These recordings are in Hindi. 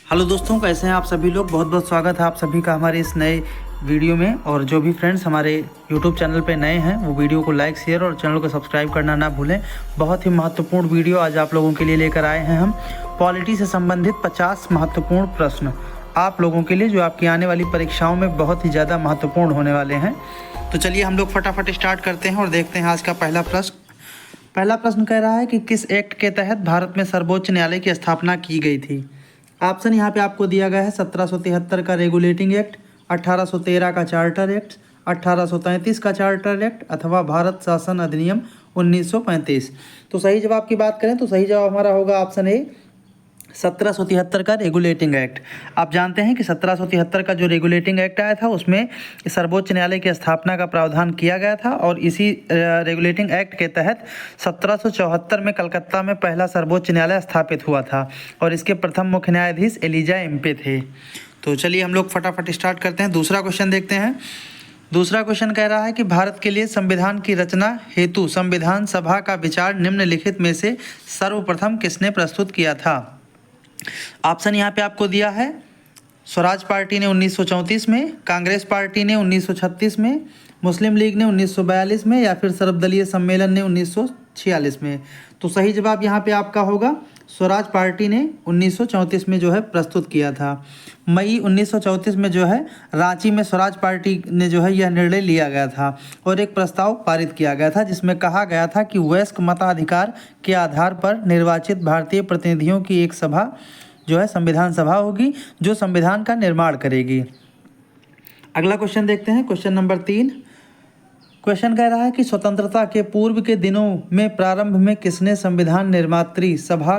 हेलो दोस्तों, कैसे हैं आप सभी लोग। बहुत बहुत स्वागत है आप सभी का हमारे इस नए वीडियो में। और जो भी फ्रेंड्स हमारे यूट्यूब चैनल पे नए हैं वो वीडियो को लाइक शेयर और चैनल को सब्सक्राइब करना ना भूलें। बहुत ही महत्वपूर्ण वीडियो आज आप लोगों के लिए लेकर आए हैं हम। पॉलिटी से संबंधित 50 महत्वपूर्ण प्रश्न आप लोगों के लिए, जो आपकी आने वाली परीक्षाओं में बहुत ही ज़्यादा महत्वपूर्ण होने वाले हैं। तो चलिए हम लोग फटाफट स्टार्ट करते हैं और देखते हैं आज का पहला प्रश्न कह रहा है कि किस एक्ट के तहत भारत में सर्वोच्च न्यायालय की स्थापना की गई थी। ऑप्शन यहाँ पे आपको दिया गया है 1773 का रेगुलेटिंग एक्ट, 1813 का चार्टर एक्ट, 1833 का चार्टर एक्ट अथवा भारत शासन अधिनियम 1935। तो सही जवाब की बात करें तो सही जवाब हमारा होगा ऑप्शन ए 1773 का रेगुलेटिंग एक्ट। आप जानते हैं कि 1773 का जो रेगुलेटिंग एक्ट आया था उसमें सर्वोच्च न्यायालय की स्थापना का प्रावधान किया गया था और इसी रेगुलेटिंग एक्ट के तहत 1774 में कलकत्ता में पहला सर्वोच्च न्यायालय स्थापित हुआ था और इसके प्रथम मुख्य न्यायाधीश एलिजा एम्पे थे। तो चलिए हम लोग फटाफट स्टार्ट करते हैं। दूसरा क्वेश्चन देखते हैं। दूसरा क्वेश्चन कह रहा है कि भारत के लिए संविधान की रचना हेतु संविधान सभा का विचार निम्नलिखित में से सर्वप्रथम किसने प्रस्तुत किया था। ऑप्शन यहाँ पे आपको दिया है स्वराज पार्टी ने 1934 में, कांग्रेस पार्टी ने 1936 में, मुस्लिम लीग ने 1942 में या फिर सर्वदलीय सम्मेलन ने 1946 में। तो सही जवाब यहाँ पे आपका होगा स्वराज पार्टी ने 1934 में जो है प्रस्तुत किया था। मई 1934 में जो है रांची में स्वराज पार्टी ने जो है यह निर्णय लिया गया था और एक प्रस्ताव पारित किया गया था जिसमें कहा गया था कि वयस्क मताधिकार के आधार पर निर्वाचित भारतीय प्रतिनिधियों की एक सभा जो है संविधान सभा होगी जो संविधान का निर्माण करेगी। अगला क्वेश्चन देखते हैं, क्वेश्चन नंबर 3। क्वेश्चन कह रहा है कि स्वतंत्रता के पूर्व के दिनों में प्रारंभ में किसने संविधान निर्मात्री सभा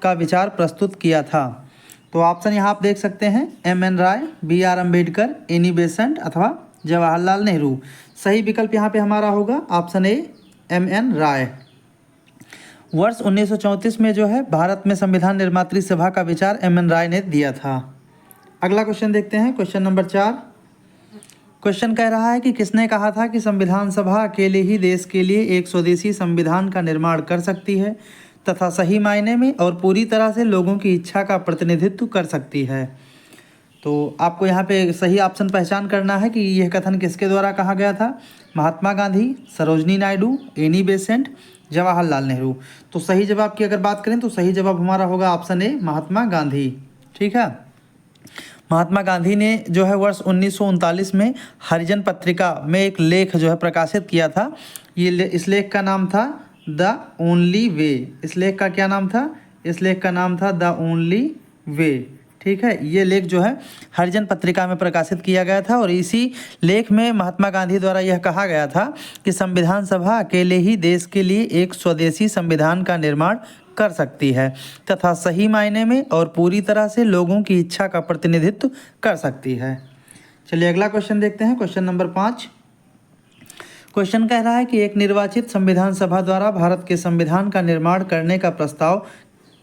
का विचार प्रस्तुत किया था। तो ऑप्शन यहाँ आप देख सकते हैं M.N. राय, B.R. अम्बेडकर, एनी बेसेंट अथवा जवाहरलाल नेहरू। सही विकल्प यहाँ पे हमारा होगा ऑप्शन ए M.N. राय। वर्ष 1934 में जो है भारत में संविधान निर्मात्री सभा का विचार M.N. राय ने दिया था। अगला क्वेश्चन देखते हैं, क्वेश्चन नंबर 4। क्वेश्चन कह रहा है कि किसने कहा था कि संविधान सभा अकेले ही देश के लिए एक स्वदेशी संविधान का निर्माण कर सकती है तथा सही मायने में और पूरी तरह से लोगों की इच्छा का प्रतिनिधित्व कर सकती है। तो आपको यहाँ पे सही ऑप्शन पहचान करना है कि यह कथन किसके द्वारा कहा गया था। Mahatma Gandhi, Sarojini Naidu, Annie Besant, Jawaharlal Nehru. तो सही जवाब की अगर बात करें तो सही जवाब हमारा होगा ऑप्शन ए महात्मा गांधी। ठीक है, महात्मा गांधी ने जो है वर्ष 1939 में हरिजन पत्रिका में एक लेख जो है प्रकाशित किया था। इस लेख का नाम था द ओनली वे। इस लेख का क्या नाम था? इस लेख का नाम था द ओनली वे। ठीक है, ये लेख जो है हरिजन पत्रिका में प्रकाशित किया गया था और इसी लेख में महात्मा गांधी द्वारा यह कहा गया था कि संविधान सभा अकेले ही देश के लिए एक स्वदेशी संविधान का निर्माण कर सकती है तथा सही मायने में और पूरी तरह से लोगों की इच्छा का प्रतिनिधित्व कर सकती है। चलिए अगला क्वेश्चन देखते हैं, क्वेश्चन नंबर 5। क्वेश्चन कह रहा है कि एक निर्वाचित संविधान सभा द्वारा भारत के संविधान का निर्माण करने का प्रस्ताव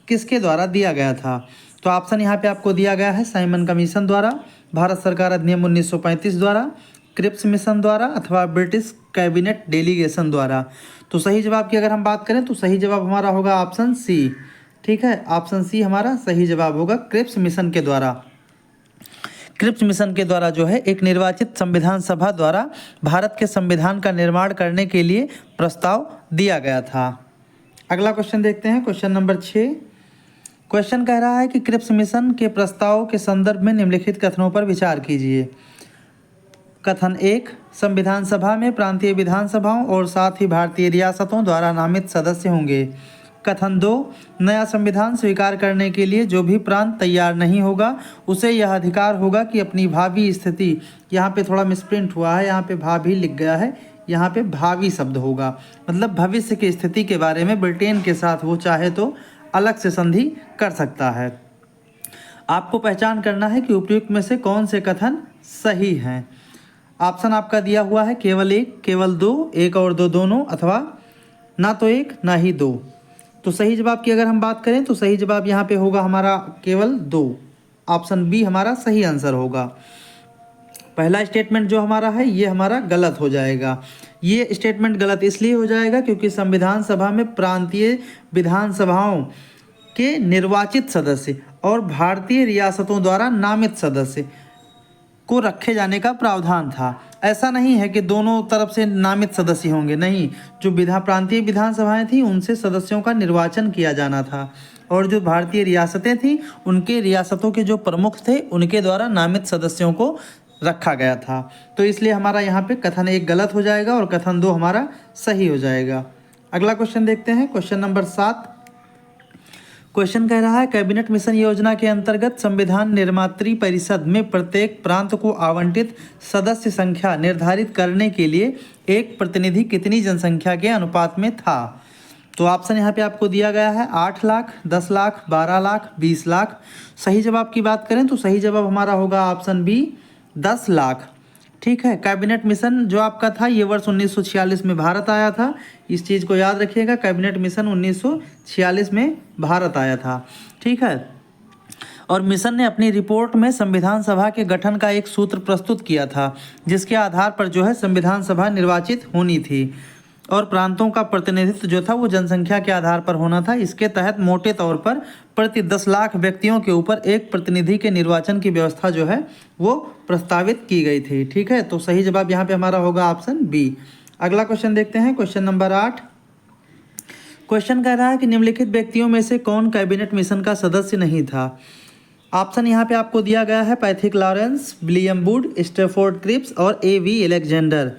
किसके द्वारा दिया गया था। तो ऑप्शन यहाँ पे आपको दिया गया है साइमन कमीशन द्वारा, भारत सरकार अधिनियम 1935 द्वारा, क्रिप्स मिशन द्वारा अथवा ब्रिटिश कैबिनेट डेलीगेशन द्वारा। तो सही जवाब की अगर हम बात करें तो सही जवाब हमारा होगा ऑप्शन सी। ठीक है, ऑप्शन सी हमारा सही जवाब होगा क्रिप्स मिशन के द्वारा। क्रिप्स मिशन के द्वारा जो है एक निर्वाचित संविधान सभा द्वारा भारत के संविधान का निर्माण करने के लिए प्रस्ताव दिया गया था। अगला क्वेश्चन देखते हैं, क्वेश्चन नंबर 6। क्वेश्चन कह रहा है कि क्रिप्स मिशन के प्रस्ताव के संदर्भ में निम्नलिखित कथनों पर विचार कीजिए। कथन 1, संविधान सभा में प्रांतीय विधानसभाओं और साथ ही भारतीय रियासतों द्वारा नामित सदस्य होंगे। कथन 2, नया संविधान स्वीकार करने के लिए जो भी प्रांत तैयार नहीं होगा उसे यह अधिकार होगा कि अपनी भावी स्थिति, यहाँ पे थोड़ा मिसप्रिंट हुआ है, यहाँ पे भावी लिख गया है, यहाँ पे भावी शब्द होगा, मतलब भविष्य की स्थिति के बारे में ब्रिटेन के साथ वो चाहे तो अलग से संधि कर सकता है। आपको पहचान करना है कि उपयुक्त में से कौन से कथन सही हैं। ऑप्शन आपका दिया हुआ है केवल 1, केवल 2, 1 और 2 दोनों अथवा ना तो 1 ना ही 2। तो सही जवाब की अगर हम बात करें तो सही जवाब यहाँ पे होगा हमारा केवल 2। ऑप्शन बी हमारा सही आंसर होगा। पहला स्टेटमेंट जो हमारा है ये हमारा गलत हो जाएगा। ये स्टेटमेंट गलत इसलिए हो जाएगा क्योंकि संविधान सभा में प्रांतीय विधानसभाओं के निर्वाचित सदस्य और भारतीय रियासतों द्वारा नामित सदस्य को रखे जाने का प्रावधान था। ऐसा नहीं है कि दोनों तरफ से नामित सदस्य होंगे, नहीं, जो प्रांतीय विधानसभाएं थी उनसे सदस्यों का निर्वाचन किया जाना था, और जो भारतीय रियासतें थी उनके रियासतों के जो प्रमुख थे उनके द्वारा नामित सदस्यों को रखा गया था। तो इसलिए हमारा यहाँ पे कथन 1 गलत हो जाएगा और कथन 2 हमारा सही हो जाएगा। अगला क्वेश्चन देखते हैं, क्वेश्चन नंबर 7। क्वेश्चन कह रहा है, कैबिनेट मिशन योजना के अंतर्गत संविधान निर्मात्री परिषद में प्रत्येक प्रांत को आवंटित सदस्य संख्या निर्धारित करने के लिए एक प्रतिनिधि कितनी जनसंख्या के अनुपात में था? तो ऑप्शन यहाँ पे आपको दिया गया है 8 लाख, 10 लाख, 12 लाख, 20 लाख। सही जवाब की बात करें तो सही जवाब हमारा होगा ऑप्शन बी, 10 लाख। ठीक है, कैबिनेट मिशन जो आपका था ये वर्ष 1946 में भारत आया था, इस चीज़ को याद रखिएगा। कैबिनेट मिशन 1946 में भारत आया था। ठीक है, और मिशन ने अपनी रिपोर्ट में संविधान सभा के गठन का एक सूत्र प्रस्तुत किया था, जिसके आधार पर जो है संविधान सभा निर्वाचित होनी थी, और प्रांतों का प्रतिनिधित्व जो था वो जनसंख्या के आधार पर होना था। इसके तहत मोटे तौर पर प्रति 10 लाख व्यक्तियों के ऊपर एक प्रतिनिधि के निर्वाचन की व्यवस्था जो है वो प्रस्तावित की गई थी। ठीक है, तो सही जवाब यहाँ पे हमारा होगा ऑप्शन बी। अगला क्वेश्चन देखते हैं, क्वेश्चन नंबर 8। क्वेश्चन कह रहा है कि निम्नलिखित व्यक्तियों में से कौन कैबिनेट मिशन का सदस्य नहीं था? ऑप्शन यहाँ पे आपको दिया गया है Pethick Lawrence, William Wood, Stafford Cripps और A.V. अलेक्जेंडर।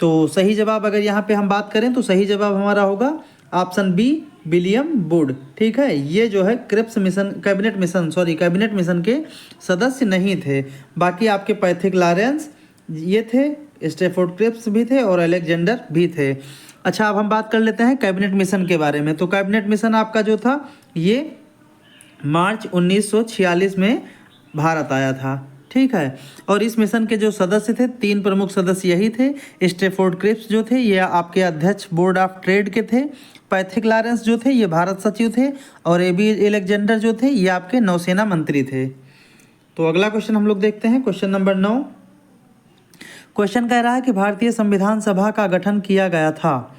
तो सही जवाब अगर यहाँ पे हम बात करें तो सही जवाब हमारा होगा ऑप्शन बी, विलियम वुड। ठीक है, ये जो है कैबिनेट मिशन के सदस्य नहीं थे। बाकी आपके पैथिक लॉरेंस ये थे, स्टैफोर्ड क्रिप्स भी थे और अलेक्जेंडर भी थे। अच्छा, अब हम बात कर लेते हैं कैबिनेट मिशन के बारे में। तो कैबिनेट मिशन आपका जो था ये मार्च 1946 में भारत आया था। ठीक है, और इस मिशन के जो सदस्य थे 3 प्रमुख सदस्य यही थे। स्टैफोर्ड क्रिप्स जो थे ये आपके अध्यक्ष बोर्ड ऑफ ट्रेड के थे, पैथिक लॉरेंस जो थे ये भारत सचिव थे, और A.B. अलेक्जेंडर जो थे ये आपके नौसेना मंत्री थे। तो अगला क्वेश्चन हम लोग देखते हैं, क्वेश्चन नंबर 9। क्वेश्चन कह रहा है कि भारतीय संविधान सभा का गठन किया गया था,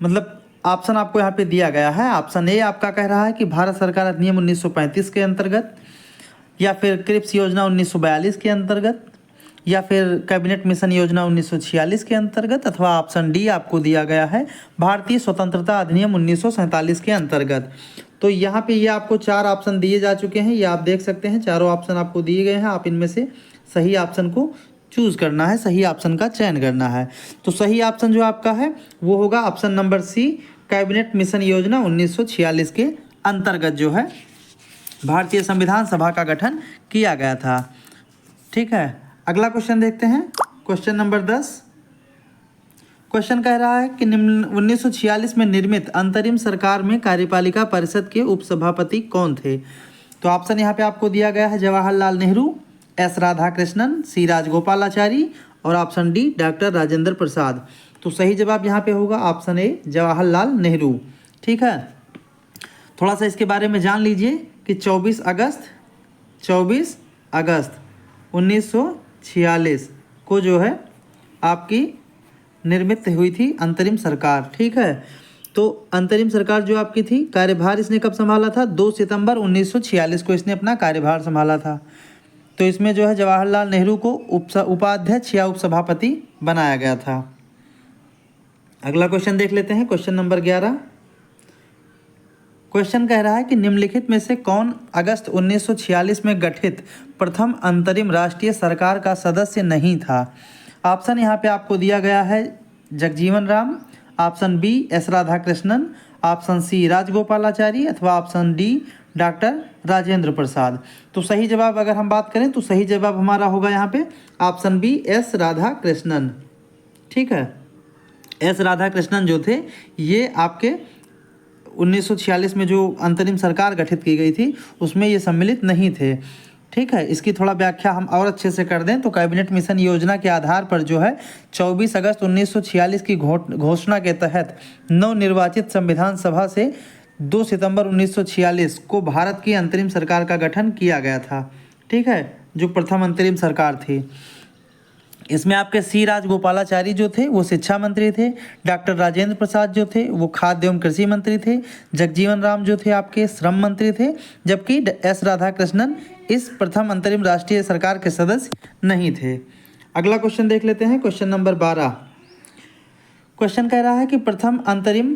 मतलब ऑप्शन आपको यहाँ पे दिया गया है। ऑप्शन ए आपका कह रहा है कि भारत सरकार अधिनियम 1935 के अंतर्गत, या फिर क्रिप्स योजना 1942 के अंतर्गत, या फिर कैबिनेट मिशन योजना 1946 के अंतर्गत, अथवा ऑप्शन डी आपको दिया गया है भारतीय स्वतंत्रता अधिनियम 1947 के अंतर्गत। तो यहाँ पे ये आपको 4 ऑप्शन दिए जा चुके हैं, ये आप देख सकते हैं। चारों ऑप्शन आपको दिए गए हैं, आप इनमें से सही ऑप्शन को चूज़ करना है, सही ऑप्शन का चयन करना है। तो सही ऑप्शन जो आपका है वो होगा option number C, cabinet mission योजना 1946 के अंतर्गत जो है भारतीय संविधान सभा का गठन किया गया था। ठीक है, अगला क्वेश्चन देखते हैं, क्वेश्चन नंबर 10। क्वेश्चन कह रहा है कि 1946 में निर्मित अंतरिम सरकार में कार्यपालिका परिषद के उपसभापति कौन थे? तो ऑप्शन यहाँ पे आपको दिया गया है जवाहरलाल नेहरू, S. राधाकृष्णन, C. राजगोपालाचारी और option D doctor Rajendra Prasad. तो सही जवाब यहाँ पे होगा ऑप्शन ए, जवाहरलाल नेहरू। ठीक है, थोड़ा सा इसके बारे में जान लीजिए कि 24 अगस्त 1946 को जो है आपकी निर्मित हुई थी अंतरिम सरकार। ठीक है, तो अंतरिम सरकार जो आपकी थी, कार्यभार इसने कब संभाला था? 2 सितंबर 1946 को इसने अपना कार्यभार संभाला था। तो इसमें जो है जवाहरलाल नेहरू को उपाध्यक्ष या उपसभापति बनाया गया था। अगला क्वेश्चन देख लेते हैं, क्वेश्चन नंबर 11। क्वेश्चन कह रहा है कि निम्नलिखित में से कौन अगस्त 1946 में गठित प्रथम अंतरिम राष्ट्रीय सरकार का सदस्य नहीं था? ऑप्शन यहाँ पे आपको दिया गया है Jagjivan Ram, option B S. Radhakrishnan, option C Rajagopalachari अथवा option D doctor Rajendra Prasad. तो सही जवाब अगर हम बात करें तो सही जवाब हमारा होगा यहाँ पे ऑप्शन बी S. राधाकृष्णन। ठीक है, S. राधाकृष्णन जो थे ये आपके 1946 में जो अंतरिम सरकार गठित की गई थी उसमें ये सम्मिलित नहीं थे। ठीक है, इसकी थोड़ा व्याख्या हम और अच्छे से कर दें तो कैबिनेट मिशन योजना के आधार पर जो है 24 अगस्त 1946 की घोषणा के तहत नवनिर्वाचित संविधान सभा से 2 सितंबर 1946 को भारत की अंतरिम सरकार का गठन किया गया था। ठीक है, जो प्रथम अंतरिम सरकार थी। इसमें आपके सी राजगोपालाचारी जो थे वो शिक्षा मंत्री थे, डॉक्टर राजेंद्र प्रसाद जो थे वो खाद्य एवं कृषि मंत्री थे, जगजीवन राम जो थे आपके श्रम मंत्री थे, जबकि एस राधाकृष्णन इस प्रथम अंतरिम राष्ट्रीय सरकार के सदस्य नहीं थे। अगला क्वेश्चन देख लेते हैं, क्वेश्चन नंबर 12। क्वेश्चन कह रहा है कि प्रथम अंतरिम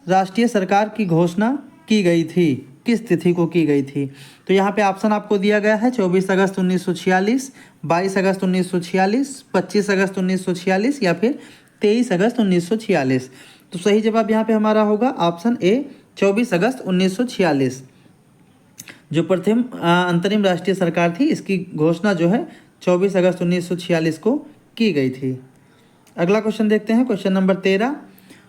राष्ट्रीय सरकार की घोषणा की गई थी, किस तिथि को की गई थी? तो यहाँ पे ऑप्शन आपको दिया गया है 24 अगस्त 1946, 22 अगस्त 1946, 25 अगस्त 1946 या फिर 23 अगस्त 1946। तो सही जवाब यहाँ पे हमारा होगा ऑप्शन ए 24 अगस्त 1946। जो प्रथम अंतरिम राष्ट्रीय सरकार थी इसकी घोषणा जो है 24 अगस्त 1946 को की गई थी। अगला क्वेश्चन देखते हैं, क्वेश्चन नंबर 13।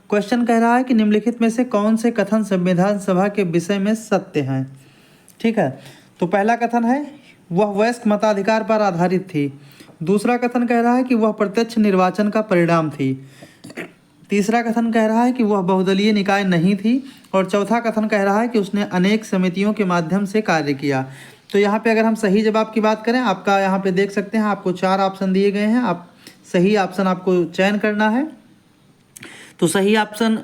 क्वेश्चन कह रहा है कि निम्नलिखित में से कौन से कथन संविधान सभा के विषय में सत्य हैं? ठीक है, तो पहला कथन है वह वयस्क मताधिकार पर आधारित थी। दूसरा कथन कह रहा है कि वह प्रत्यक्ष निर्वाचन का परिणाम थी। तीसरा कथन कह रहा है कि वह बहुदलीय निकाय नहीं थी। और चौथा कथन कह रहा है कि उसने अनेक समितियों के माध्यम से कार्य किया। तो यहाँ पे अगर हम सही जवाब की बात करें, आपका यहाँ पे देख सकते हैं आपको 4 ऑप्शन दिए गए हैं, आप सही ऑप्शन आपको चयन करना है। तो सही ऑप्शन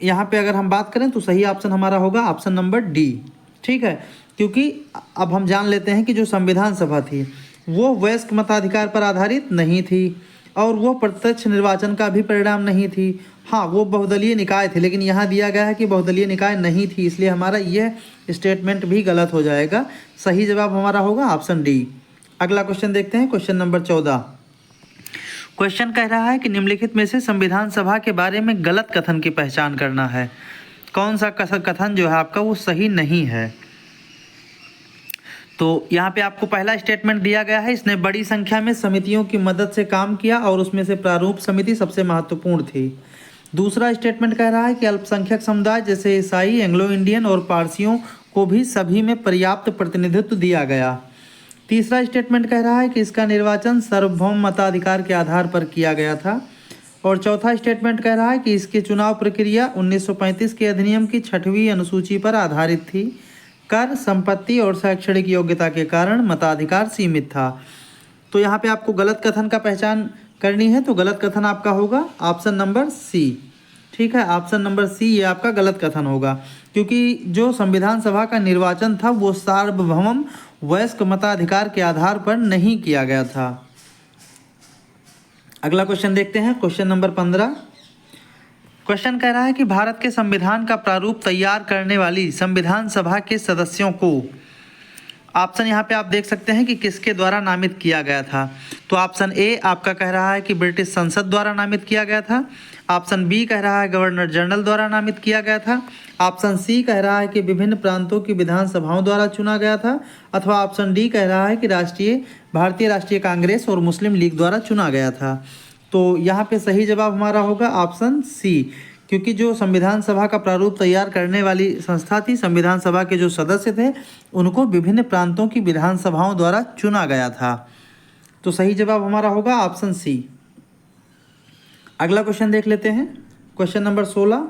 यहाँ पे अगर हम बात करें तो सही ऑप्शन हमारा होगा ऑप्शन नंबर डी। ठीक है, क्योंकि अब हम जान लेते हैं कि जो संविधान सभा थी वो वयस्क मताधिकार पर आधारित नहीं थी और वो प्रत्यक्ष निर्वाचन का भी परिणाम नहीं थी। हाँ, वो बहुदलीय निकाय थे, लेकिन यहाँ दिया गया है कि बहुदलीय निकाय नहीं थी, इसलिए हमारा यह स्टेटमेंट भी गलत हो जाएगा। सही जवाब हमारा होगा ऑप्शन डी। अगला क्वेश्चन देखते हैं, क्वेश्चन नंबर 14। क्वेश्चन कह रहा है कि निम्नलिखित में से संविधान सभा के बारे में गलत कथन की पहचान करना है। कौन सा कथन जो है आपका वो सही नहीं है? तो यहाँ पे आपको पहला स्टेटमेंट दिया गया है, इसने बड़ी संख्या में समितियों की मदद से काम किया और उसमें से प्रारूप समिति सबसे महत्वपूर्ण थी। दूसरा स्टेटमेंट कह रहा है कि अल्पसंख्यक समुदाय जैसे ईसाई, एंग्लो इंडियन और पारसियों को भी सभी में पर्याप्त प्रतिनिधित्व दिया गया। तीसरा स्टेटमेंट कह रहा है कि इसका निर्वाचन सार्वभौम मताधिकार के आधार पर किया गया था। और चौथा स्टेटमेंट कह रहा है कि इसकी चुनाव प्रक्रिया 1935 के अधिनियम की 6वीं अनुसूची पर आधारित थी। कर, संपत्ति और शैक्षणिक योग्यता के कारण मताधिकार सीमित था। तो यहाँ पे आपको गलत कथन का पहचान करनी है, तो गलत कथन आपका होगा ऑप्शन नंबर सी। ठीक है, ऑप्शन नंबर सी ये आपका गलत कथन होगा, क्योंकि जो संविधान सभा का निर्वाचन था वो सार्वभौम वयस्क मताधिकार के आधार पर नहीं किया गया था। अगला क्वेश्चन देखते हैं, क्वेश्चन नंबर 15। क्वेश्चन कह रहा है कि भारत के संविधान का प्रारूप तैयार करने वाली संविधान सभा के सदस्यों को, ऑप्शन यहाँ पे आप देख सकते हैं कि किसके द्वारा नामित किया गया था। तो ऑप्शन ए आपका कह रहा है कि ब्रिटिश संसद द्वारा नामित किया गया था। ऑप्शन बी कह रहा है गवर्नर जनरल द्वारा नामित किया गया था। ऑप्शन सी कह रहा है कि विभिन्न प्रांतों की विधानसभाओं द्वारा चुना गया था। अथवा ऑप्शन डी कह रहा है कि भारतीय राष्ट्रीय कांग्रेस और मुस्लिम लीग द्वारा चुना गया था। तो यहाँ पे सही जवाब हमारा होगा ऑप्शन सी, क्योंकि जो संविधान सभा का प्रारूप तैयार करने वाली संस्था थी, संविधान सभा के जो सदस्य थे उनको विभिन्न प्रांतों की विधानसभाओं द्वारा चुना गया था। तो सही जवाब हमारा होगा ऑप्शन सी। अगला क्वेश्चन देख लेते हैं, क्वेश्चन नंबर 16।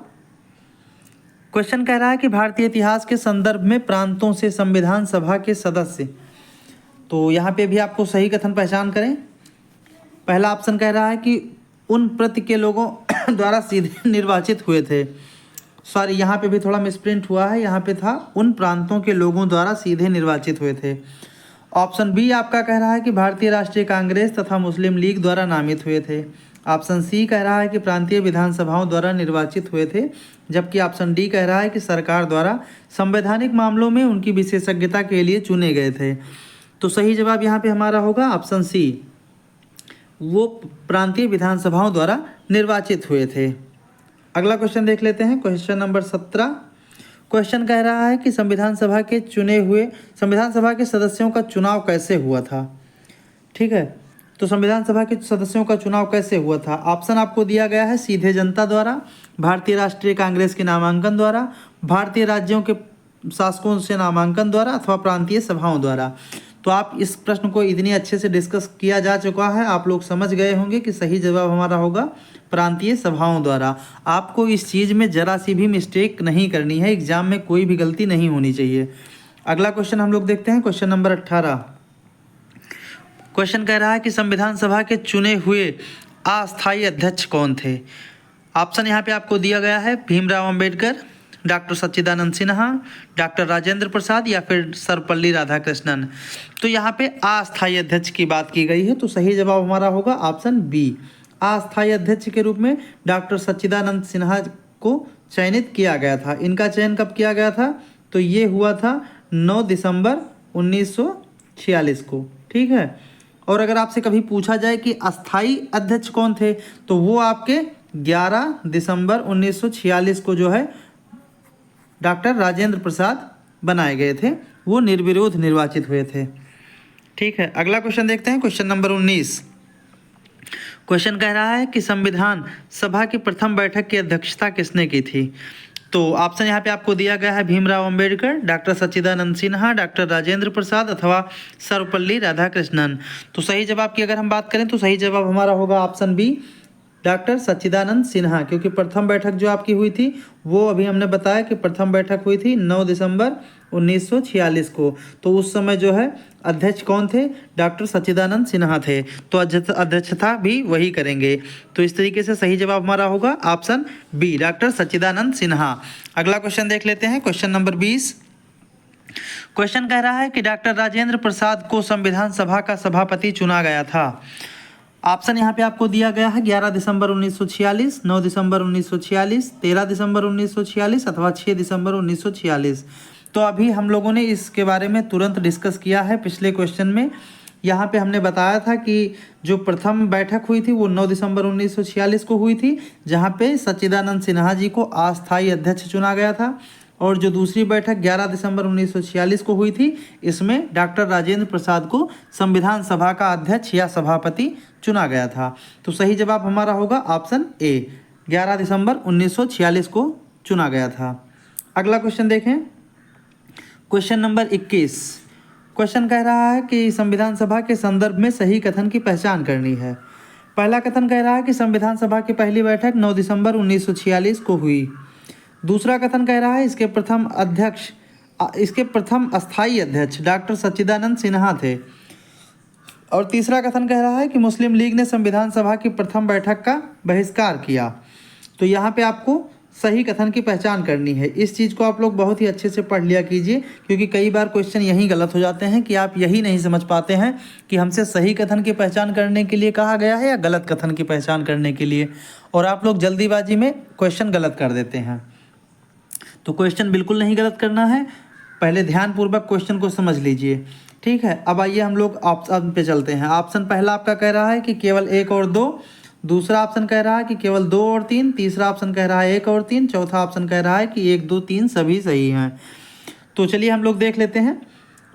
क्वेश्चन कह रहा है कि भारतीय इतिहास के संदर्भ में प्रांतों से संविधान सभा के सदस्य, तो यहाँ पे भी आपको सही कथन पहचान करें। पहला ऑप्शन कह रहा है कि उन प्रति के लोगों द्वारा सीधे निर्वाचित हुए थे। सॉरी, यहाँ पे भी थोड़ा मिसप्रिंट हुआ है, यहाँ पे था उन प्रांतों के लोगों द्वारा सीधे निर्वाचित हुए थे। ऑप्शन बी आपका कह रहा है कि भारतीय राष्ट्रीय कांग्रेस तथा मुस्लिम लीग द्वारा नामित हुए थे। ऑप्शन सी कह रहा है कि प्रांतीय विधानसभाओं द्वारा निर्वाचित हुए थे, जबकि ऑप्शन डी कह रहा है कि सरकार द्वारा संवैधानिक मामलों में उनकी विशेषज्ञता के लिए चुने गए थे। तो सही जवाब यहाँ पे हमारा होगा ऑप्शन सी, वो प्रांतीय विधानसभाओं द्वारा निर्वाचित हुए थे। अगला क्वेश्चन देख लेते हैं, क्वेश्चन नंबर 17। क्वेश्चन कह रहा है कि संविधान सभा के सदस्यों का चुनाव कैसे हुआ था। ठीक है, तो संविधान सभा के सदस्यों का चुनाव कैसे हुआ था? ऑप्शन आपको दिया गया है सीधे जनता द्वारा, भारतीय राष्ट्रीय कांग्रेस के नामांकन द्वारा, भारतीय राज्यों के शासकों से नामांकन द्वारा अथवा प्रांतीय सभाओं द्वारा। तो आप इस प्रश्न को इतनी अच्छे से डिस्कस किया जा चुका है, आप लोग समझ गए होंगे कि सही जवाब हमारा होगा प्रांतीय सभाओं द्वारा। आपको इस चीज़ में ज़रा सी भी मिस्टेक नहीं करनी है, एग्जाम में कोई भी गलती नहीं होनी चाहिए। अगला क्वेश्चन हम लोग देखते हैं, क्वेश्चन नंबर 18। क्वेश्चन कह रहा है कि संविधान सभा के चुने हुए अस्थायी अध्यक्ष कौन थे। ऑप्शन यहाँ पे आपको दिया गया है भीमराव अंबेडकर, डॉक्टर सच्चिदानंद सिन्हा, डॉक्टर राजेंद्र प्रसाद या फिर सर्वपल्ली राधाकृष्णन। तो यहाँ पे अस्थायी अध्यक्ष की बात की गई है, तो सही जवाब हमारा होगा ऑप्शन बी। अस्थायी अध्यक्ष के रूप में डॉक्टर सच्चिदानंद सिन्हा को चयनित किया गया था। इनका चयन कब किया गया था, तो ये हुआ था 9 दिसंबर 1946 को। ठीक है, और अगर आपसे कभी पूछा जाए कि अस्थायी अध्यक्ष कौन थे, तो वो आपके 11 दिसंबर 1946 को जो है डॉक्टर राजेंद्र प्रसाद बनाए गए थे, वो निर्विरोध निर्वाचित हुए थे। ठीक है, अगला क्वेश्चन देखते हैं, क्वेश्चन नंबर 19। क्वेश्चन कह रहा है कि संविधान सभा की प्रथम बैठक की अध्यक्षता किसने की थी। तो ऑप्शन यहाँ पे आपको दिया गया है भीमराव अंबेडकर, डॉक्टर सच्चिदानंद सिन्हा, डॉक्टर राजेंद्र प्रसाद अथवा सर्वपल्ली राधाकृष्णन। तो सही जवाब की अगर हम बात करें तो सही जवाब हमारा होगा ऑप्शन बी, डॉक्टर सच्चिदानंद सिन्हा, क्योंकि प्रथम बैठक जो आपकी हुई थी वो अभी हमने बताया कि प्रथम बैठक हुई थी 9 दिसंबर 1946 को। तो उस समय जो है अध्यक्ष कौन थे, डॉक्टर सच्चिदानंद सिन्हा थे, तो अध्यक्षता भी वही करेंगे। तो इस तरीके से सही जवाब हमारा होगा ऑप्शन बी, डॉक्टर सच्चिदानंद सिन्हा। अगला क्वेश्चन देख लेते हैं, क्वेश्चन नंबर 20। क्वेश्चन कह रहा है कि डॉक्टर राजेंद्र प्रसाद को संविधान सभा का सभापति चुना गया था। ऑप्शन यहाँ पे आपको दिया गया है 11 दिसंबर 1946, 9 दिसंबर 1946, 13 दिसंबर 1946 अथवा 6 दिसंबर 1946। तो अभी हम लोगों ने इसके बारे में तुरंत डिस्कस किया है पिछले क्वेश्चन में। यहाँ पे हमने बताया था कि जो प्रथम बैठक हुई थी वो 9 दिसंबर 1946 को हुई थी, जहाँ पे सच्चिदानंद सिन्हा जी को अस्थायी अध्यक्ष चुना गया था, और जो दूसरी बैठक 11 दिसंबर 1946 को हुई थी, इसमें डॉक्टर राजेंद्र प्रसाद को संविधान सभा का अध्यक्ष या सभापति चुना गया था। तो सही जवाब हमारा होगा ऑप्शन ए, 11 दिसंबर 1946 को चुना गया था। अगला क्वेश्चन देखें, क्वेश्चन नंबर 21। क्वेश्चन कह रहा है कि संविधान सभा के संदर्भ में सही कथन की पहचान करनी है। पहला कथन कह रहा है कि संविधान सभा की पहली बैठक 9 दिसंबर 1946 को हुई। दूसरा कथन कह रहा है इसके प्रथम अस्थायी अध्यक्ष डॉक्टर सच्चिदानंद सिन्हा थे। और तीसरा कथन कह रहा है कि मुस्लिम लीग ने संविधान सभा की प्रथम बैठक का बहिष्कार किया। तो यहाँ पे आपको सही कथन की पहचान करनी है। इस चीज़ को आप लोग बहुत ही अच्छे से पढ़ लिया कीजिए, क्योंकि कई बार क्वेश्चन यही गलत हो जाते हैं कि आप यही नहीं समझ पाते हैं कि हमसे सही कथन की पहचान करने के लिए कहा गया है या गलत कथन की पहचान करने के लिए, और आप लोग जल्दीबाजी में क्वेश्चन गलत कर देते हैं। तो क्वेश्चन बिल्कुल नहीं गलत करना है, पहले ध्यानपूर्वक क्वेश्चन को समझ लीजिए। ठीक है, अब आइए हम लोग ऑप्शन पे चलते हैं। ऑप्शन पहला आपका कह रहा है कि केवल 1 और 2, दूसरा ऑप्शन कह रहा है कि केवल 2 और 3, तीसरा ऑप्शन कह रहा है 1 और 3, चौथा ऑप्शन कह रहा है कि 1, 2, 3 सभी सही हैं। तो चलिए हम लोग देख लेते हैं।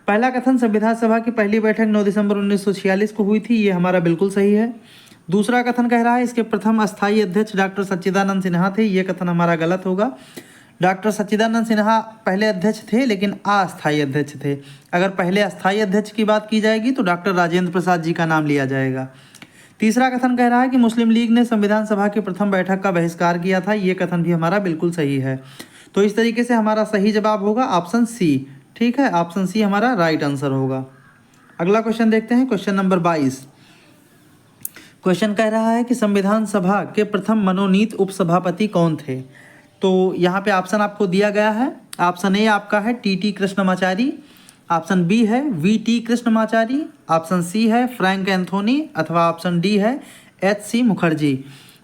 पहला कथन संविधान सभा की पहली बैठक 9 दिसंबर 1946 को हुई थी, ये हमारा बिल्कुल सही है। दूसरा कथन कह रहा है इसके प्रथम अस्थायी अध्यक्ष डॉक्टर सच्चिदानंद सिन्हा थे, ये कथन हमारा गलत होगा। डॉक्टर सच्चिदानंद सिन्हा पहले अध्यक्ष थे लेकिन अस्थायी अध्यक्ष थे। अगर पहले अस्थायी अध्यक्ष की बात की जाएगी तो डॉक्टर राजेंद्र प्रसाद जी का नाम लिया जाएगा। तीसरा कथन कह रहा है कि मुस्लिम लीग ने संविधान सभा की प्रथम बैठक का बहिष्कार किया था, ये कथन भी हमारा बिल्कुल सही है। तो इस तरीके से हमारा सही जवाब होगा ऑप्शन सी। ठीक है, ऑप्शन सी हमारा राइट आंसर होगा। अगला क्वेश्चन देखते हैं, क्वेश्चन नंबर 22। क्वेश्चन कह रहा है कि संविधान सभा के प्रथम मनोनीत उपसभापति कौन थे। तो यहाँ पे ऑप्शन आपको दिया गया है। ऑप्शन ए आपका है टी कृष्णमाचारी, ऑप्शन बी है वी कृष्णमाचारी, ऑप्शन सी है फ्रैंक एंथोनी अथवा ऑप्शन डी है HC मुखर्जी।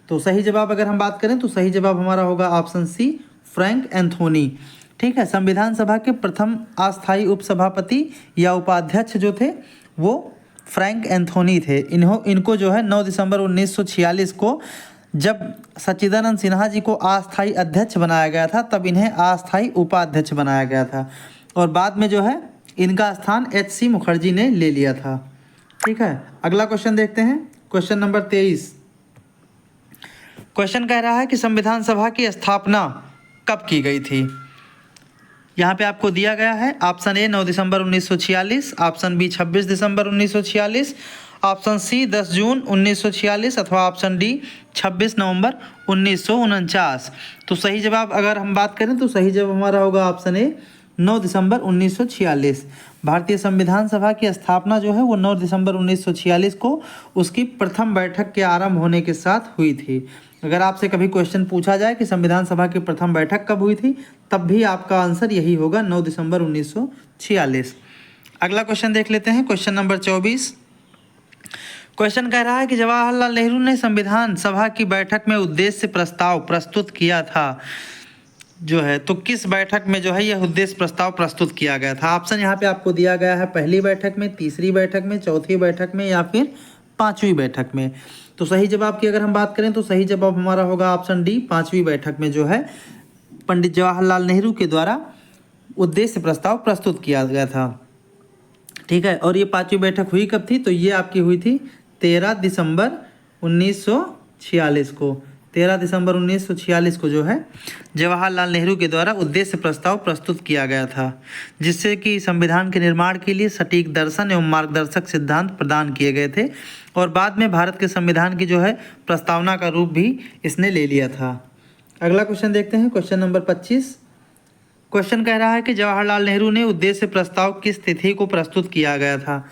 तो सही जवाब अगर हम बात करें तो सही जवाब हमारा होगा ऑप्शन सी, फ्रैंक एंथोनी। ठीक है, संविधान सभा के प्रथम अस्थायी उपसभापति या उपाध्यक्ष जो थे वो फ्रैंक एंथोनी थे। इनको जो है 9 दिसंबर 1946 को जब सच्चिदानंद सिन्हा जी को अस्थायी अध्यक्ष बनाया गया था तब इन्हें अस्थायी उपाध्यक्ष बनाया गया था, और बाद में जो है इनका स्थान HC मुखर्जी ने ले लिया था। ठीक है, अगला क्वेश्चन देखते हैं, क्वेश्चन नंबर 23। क्वेश्चन कह रहा है कि संविधान सभा की स्थापना कब की गई थी। यहाँ पे आपको दिया गया है ऑप्शन ए 9 दिसंबर 1946, ऑप्शन बी 26 दिसंबर 1946, ऑप्शन सी 10 जून 1946 अथवा ऑप्शन डी 26 नवंबर 1949। तो सही जवाब अगर हम बात करें तो सही जवाब हमारा होगा ऑप्शन ए 9 दिसंबर 1946। भारतीय संविधान सभा की स्थापना जो है वो 9 दिसंबर 1946 को उसकी प्रथम बैठक के आरंभ होने के साथ हुई थी। अगर आपसे कभी क्वेश्चन पूछा जाए कि संविधान सभा की प्रथम बैठक कब हुई थी, तब भी आपका आंसर यही होगा, 9 दिसंबर 1946। अगला क्वेश्चन देख लेते हैं, क्वेश्चन नंबर 24। क्वेश्चन कह रहा है कि जवाहरलाल नेहरू ने संविधान सभा की बैठक में उद्देश्य प्रस्ताव प्रस्तुत किया था जो है, तो किस बैठक में जो है यह उद्देश्य प्रस्ताव प्रस्तुत किया गया था? ऑप्शन यहाँ पे आपको दिया गया है, पहली बैठक में, तीसरी बैठक में, चौथी बैठक में या फिर पांचवी बैठक में। तो सही जवाब की अगर हम बात करें तो सही जवाब हमारा होगा ऑप्शन डी, पांचवी बैठक में जो है पंडित जवाहरलाल नेहरू के द्वारा उद्देश्य प्रस्ताव प्रस्तुत किया गया था। ठीक है, और ये पांचवी बैठक हुई कब थी? तो ये आपकी हुई थी 13 दिसंबर 1946 को। 13 दिसंबर 1946 को जो है जवाहरलाल नेहरू के द्वारा उद्देश्य प्रस्ताव प्रस्तुत किया गया था, जिससे कि संविधान के निर्माण के लिए सटीक दर्शन एवं मार्गदर्शक सिद्धांत प्रदान किए गए थे, और बाद में भारत के संविधान की जो है प्रस्तावना का रूप भी इसने ले लिया था। अगला क्वेश्चन देखते हैं, क्वेश्चन नंबर 25। क्वेश्चन कह रहा है कि जवाहरलाल नेहरू ने उद्देश्य प्रस्ताव किस तिथि को प्रस्तुत किया गया था?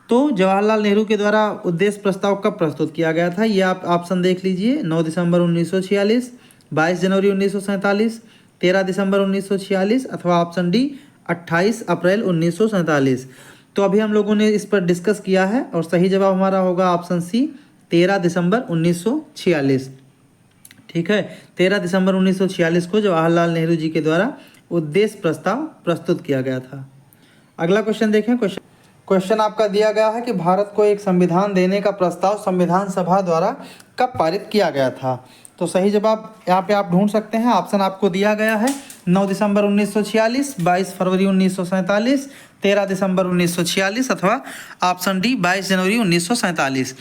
तो जवाहरलाल नेहरू के द्वारा उद्देश्य प्रस्ताव कब प्रस्तुत किया गया था? ये आप ऑप्शन देख लीजिए, 9 दिसंबर 1946, 22 जनवरी 1947, 13 दिसंबर 1946 अथवा ऑप्शन डी 28 अप्रैल 1947। तो अभी हम लोगों ने इस पर डिस्कस किया है और सही जवाब हमारा होगा ऑप्शन सी, 13 दिसंबर 1946। ठीक है, 13 दिसंबर 1946 को जवाहरलाल नेहरू जी के द्वारा उद्देश्य प्रस्ताव प्रस्तुत किया गया था। अगला क्वेश्चन देखें, क्वेश्चन आपका दिया गया है कि भारत को एक संविधान देने का प्रस्ताव संविधान सभा द्वारा कब पारित किया गया था? तो सही जवाब यहाँ पे आप ढूंढ सकते हैं, ऑप्शन आपको दिया गया है, 9 दिसंबर 1946, 22 फरवरी 1947, 13 दिसंबर 1946 अथवा ऑप्शन डी 22 जनवरी 1947।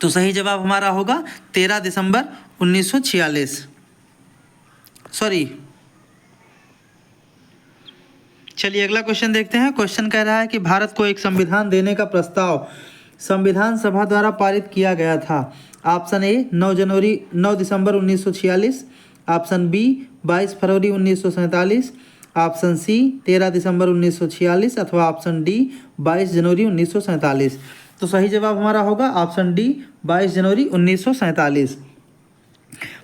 तो सही जवाब हमारा होगा 13 दिसंबर 1946। सॉरी, चलिए अगला क्वेश्चन देखते हैं। क्वेश्चन कह रहा है कि भारत को एक संविधान देने का प्रस्ताव संविधान सभा द्वारा पारित किया गया था। ऑप्शन ए 9 दिसंबर 1946, ऑप्शन बी 22 फरवरी 1947, ऑप्शन सी 13 दिसंबर 1946 अथवा ऑप्शन डी 22 जनवरी 1947। तो सही जवाब हमारा होगा ऑप्शन डी 22 जनवरी 1947।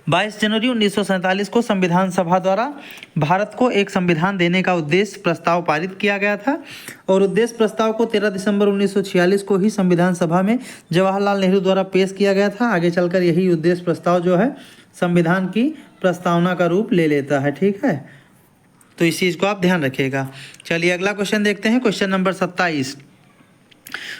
22 जनवरी 1947 को संविधान सभा द्वारा भारत को एक संविधान देने का उद्देश्य प्रस्ताव पारित किया गया था, और उद्देश्य प्रस्ताव को 13 दिसंबर 1946 को ही संविधान सभा में जवाहरलाल नेहरू द्वारा पेश किया गया था। आगे चलकर यही उद्देश्य प्रस्ताव जो है संविधान की प्रस्तावना का रूप ले लेता है। ठीक है, तो इस चीज़ को आप ध्यान रखिएगा। चलिए अगला क्वेश्चन देखते हैं, क्वेश्चन नंबर 27।